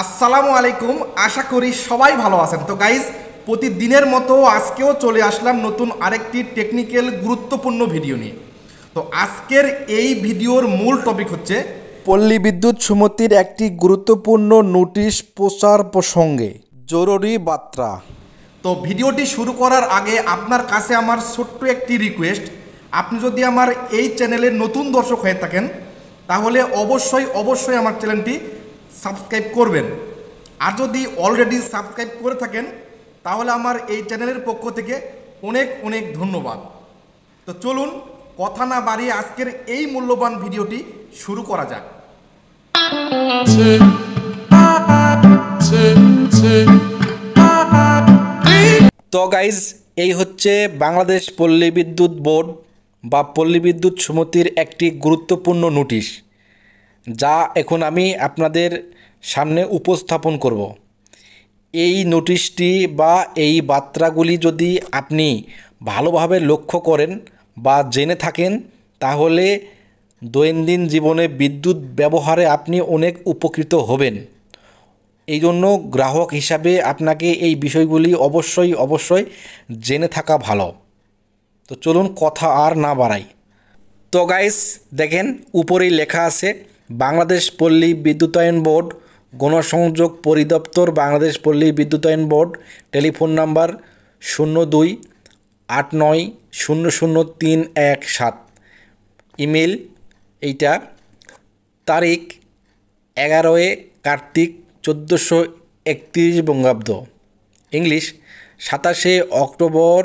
আসসালামু আলাইকুম। আশা করি সবাই ভালো আছেন। তো গাইজ, প্রতিদিনের মতো আজকেও চলে আসলাম নতুন আরেকটি টেকনিক্যাল গুরুত্বপূর্ণ ভিডিও নিয়ে। তো আজকের এই ভিডিওর মূল টপিক হচ্ছে পল্লী বিদ্যুৎ সমিতির একটি গুরুত্বপূর্ণ নোটিশ প্রচার প্রসঙ্গে জরুরি বার্তা। তো ভিডিওটি শুরু করার আগে আপনার কাছে আমার ছোট্ট একটি রিকোয়েস্ট, আপনি যদি আমার এই চ্যানেলের নতুন দর্শক হয়ে থাকেন তাহলে অবশ্যই আমার চ্যানেলটি সাবস্ক্রাইব করবেন। আর যদি অলরেডি সাবস্ক্রাইব করে থাকেন তাহলে আমার এই চ্যানেলের পক্ষ থেকে অনেক অনেক ধন্যবাদ। তো চলুন কথা না বাড়িয়ে আজকের এই মূল্যবান ভিডিওটি শুরু করা যাক। তো গাইজ, এই হচ্ছে বাংলাদেশ পল্লী বিদ্যুৎ বোর্ড বা পল্লী বিদ্যুৎ সমিতির একটি গুরুত্বপূর্ণ নোটিশ, যা এখন আমি আপনাদের সামনে উপস্থাপন করব। এই নোটিশটি বা এই বার্তাগুলি যদি আপনি ভালোভাবে লক্ষ্য করেন বা জেনে থাকেন তাহলে দৈনন্দিন জীবনে বিদ্যুৎ ব্যবহারে আপনি অনেক উপকৃত হবেন। এই জন্য গ্রাহক হিসাবে আপনাকে এই বিষয়গুলি অবশ্যই জেনে থাকা ভালো। তো চলুন কথা আর না বাড়াই। তো গাইস, দেখেন উপরেই লেখা আছে বাংলাদেশ পল্লী বিদ্যুতায়ন বোর্ড, গণসংযোগ পরিদপ্তর, বাংলাদেশ পল্লী বিদ্যুতায়ন বোর্ড, টেলিফোন নাম্বার 0289000317, ইমেল এইটা, তারিখ 11 কার্তিক 1431 বঙ্গাব্দ, ইংলিশ 27 অক্টোবর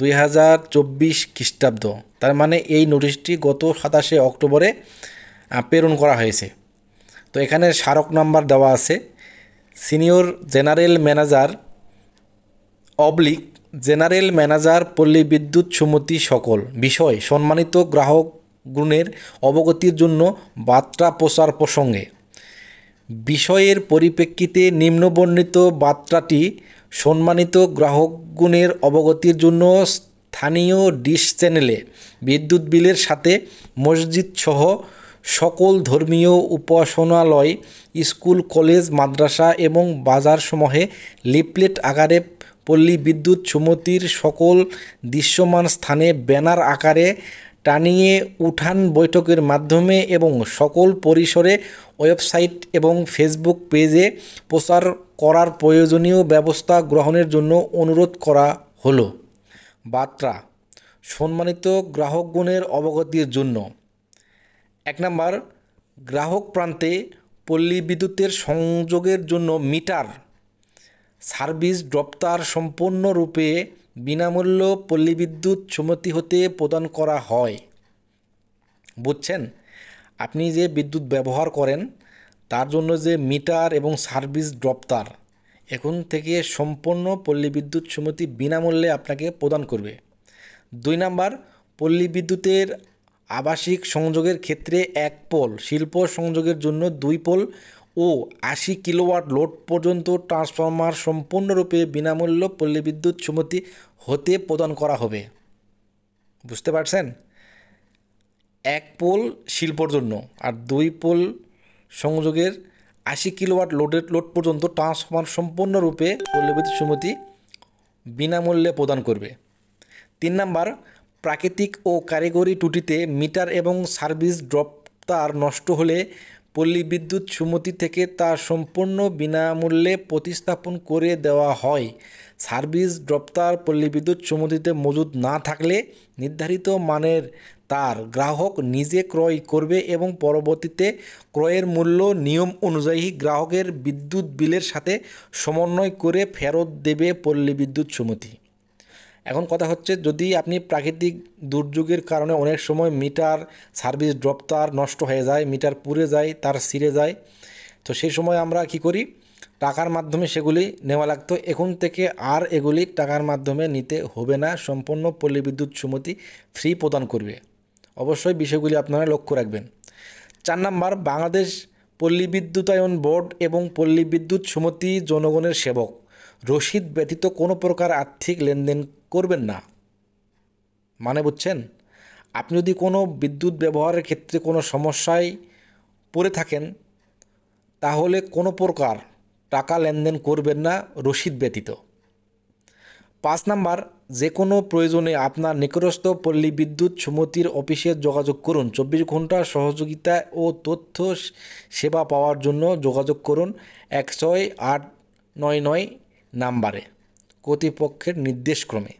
2024 খ্রিস্টাব্দ। তার মানে এই নোটিশটি গত 27 অক্টোবরে প্রেরণ করা হয়েছে। তো এখানে স্মারক নাম্বার দেওয়া আছে, senior general manager oblique general manager পল্লী বিদ্যুৎ সমিতি সকল বিষয় সম্মানিত গ্রাহক গুণের অবগতির জন্য বার্তা প্রচার প্রসঙ্গে বিষয়ের পরিপ্রেক্ষিতে নিম্নবর্ণিত বার্তাটি সম্মানিত গ্রাহকগণের অবগতির জন্য স্থানীয় ডিশ চ্যানেলে বিদ্যুৎ বিলের সাথে মসজিদসহ সকল ধর্মীয় উপাসনালয়, স্কুল, কলেজ, মাদ্রাসা এবং বাজারসমূহে লিফলেট আকারে পল্লী বিদ্যুৎ সমিতির সকল দৃশ্যমান স্থানে ব্যানার আকারে টানিয়ে উঠান বৈঠকের মাধ্যমে এবং সকল পরিসরে ওয়েবসাইট এবং ফেসবুক পেজে প্রচার করার প্রয়োজনীয় ব্যবস্থা গ্রহণের জন্য অনুরোধ করা হলো। বার্তা সম্মানিত গ্রাহকগণের অবগতির জন্য। 1 নম্বর, গ্রাহক প্রান্তে পল্লী বিদ্যুতের সংযোগের জন্য মিটার সার্ভিস দপ্তর সম্পূর্ণরূপে বিনামূল্য পল্লী বিদ্যুৎ সমিতি হতে প্রদান করা হয়। বুঝছেন, আপনি যে বিদ্যুৎ ব্যবহার করেন তার জন্য যে মিটার এবং সার্ভিস দপ্তর এখন থেকে সম্পূর্ণ পল্লী বিদ্যুৎ সমিতি বিনামূল্যে আপনাকে প্রদান করবে। 2 নম্বর, পল্লী বিদ্যুতের আবাসিক সংযোগের ক্ষেত্রে 1 পোল, শিল্প সংযোগের জন্য 2 পোল ও 80 কিলোওয়াট লোড পর্যন্ত ট্রান্সফরমার সম্পূর্ণরূপে বিনামূল্য পল্লী বিদ্যুৎ সমিতি হতে প্রদান করা হবে। বুঝতে পারছেন? 1 পোল শিল্পর জন্য আর 2 পোল সংযোগের 80 কিলোওয়াট লোড পর্যন্ত ট্রান্সফরমার সম্পূর্ণরূপে পল্লী বিদ্যুৎ সমিতি বিনামূল্যে প্রদান করবে। 3 নম্বর, প্রাকৃতিক ও কারিগরি ত্রুটিতে মিটার এবং সার্ভিস দপ্তর নষ্ট হলে পল্লী বিদ্যুৎ সমিতি থেকে তা সম্পূর্ণ বিনামূল্যে প্রতিস্থাপন করে দেওয়া হয়। সার্ভিস দপ্তর পল্লী বিদ্যুৎ সমিতিতে মজুদ না থাকলে নির্ধারিত মানের তার গ্রাহক নিজে ক্রয় করবে এবং পরবর্তীতে ক্রয়ের মূল্য নিয়ম অনুযায়ী গ্রাহকের বিদ্যুৎ বিলের সাথে সমন্বয় করে ফেরত দেবে পল্লী বিদ্যুৎ সমিতি। এখন কথা হচ্ছে, যদি আপনি প্রাকৃতিক দুর্যোগের কারণে অনেক সময় মিটার সার্ভিস দপ্তর নষ্ট হয়ে যায়, মিটার পুড়ে যায়, তার ছিঁড়ে যায়, তো সেই সময় আমরা কি করি, টাকার মাধ্যমে সেগুলি নেওয়া লাগতো। এখন থেকে আর এগুলি টাকার মাধ্যমে নিতে হবে না, সম্পূর্ণ পল্লী বিদ্যুৎ সমিতি ফ্রি প্রদান করবে। অবশ্যই বিষয়গুলি আপনারা লক্ষ্য রাখবেন। 4 নম্বর, বাংলাদেশ পল্লী বিদ্যুতায়ন বোর্ড এবং পল্লী বিদ্যুৎ সমিতি জনগণের সেবক, রসিদ ব্যতীত কোনো প্রকার আর্থিক লেনদেন করবেন না। মানে বুঝছেন, আপনি যদি কোনো বিদ্যুৎ ব্যবহারের ক্ষেত্রে কোনো সমস্যায় পড়ে থাকেন তাহলে কোনো প্রকার টাকা লেনদেন করবেন না রসিদ ব্যতীত। 5 নাম্বার, যে কোনো প্রয়োজনে আপনার নিকটস্থ পল্লী বিদ্যুৎ সমিতির অফিসে যোগাযোগ করুন। 24 ঘন্টা সহযোগিতা ও তথ্য সেবা পাওয়ার জন্য যোগাযোগ করুন 16899 নাম্বারে কর্তৃপক্ষের নির্দেশক্রমে।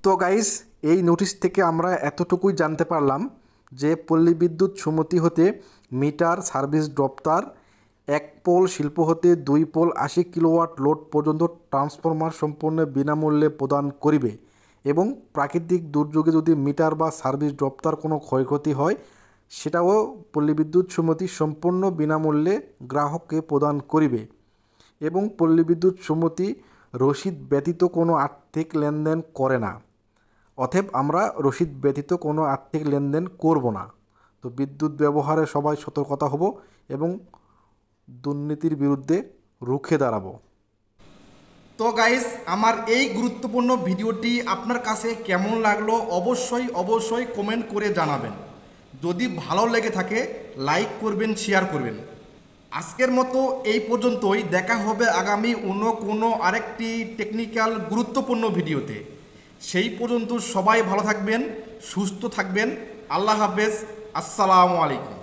তো গাইস, এই নোটিশ থেকে আমরা এতটুকুই জানতে পারলাম যে পল্লী বিদ্যুৎ সমিতি হতে মিটার সার্ভিস দপ্তর 1 পোল শিল্প হতে 2 পোল 80 কিলোওয়াট লোড পর্যন্ত ট্রান্সফরমার সম্পূর্ণ বিনামূল্যে প্রদান করিবে এবং প্রাকৃতিক দুর্যোগে যদি মিটার বা সার্ভিস দপ্তর কোনো ক্ষয়ক্ষতি হয় সেটাও পল্লী বিদ্যুৎ সমিতি সম্পূর্ণ বিনামূল্যে গ্রাহককে প্রদান করিবে এবং পল্লী বিদ্যুৎ সমিতি রসিদ ব্যতীত কোনো আর্থিক লেনদেন করে না। অতএব আমরা রসিদ ব্যতীত কোনো আর্থিক লেনদেন করব না। তো বিদ্যুৎ ব্যবহারে সবাই সতর্কতা হব এবং দুর্নীতির বিরুদ্ধে রুখে দাঁড়াবো। তো গাইস, আমার এই গুরুত্বপূর্ণ ভিডিওটি আপনার কাছে কেমন লাগলো অবশ্যই কমেন্ট করে জানাবেন। যদি ভালো লেগে থাকে লাইক করবেন, শেয়ার করবেন। আজকের মতো এই পর্যন্তই। দেখা হবে আগামী অন্য কোনো আরেকটি টেকনিক্যাল গুরুত্বপূর্ণ ভিডিওতে। সেই পর্যন্ত সবাই ভালো থাকবেন, সুস্থ থাকবেন। আল্লাহ হাফেজ, আসসালামু আলাইকুম।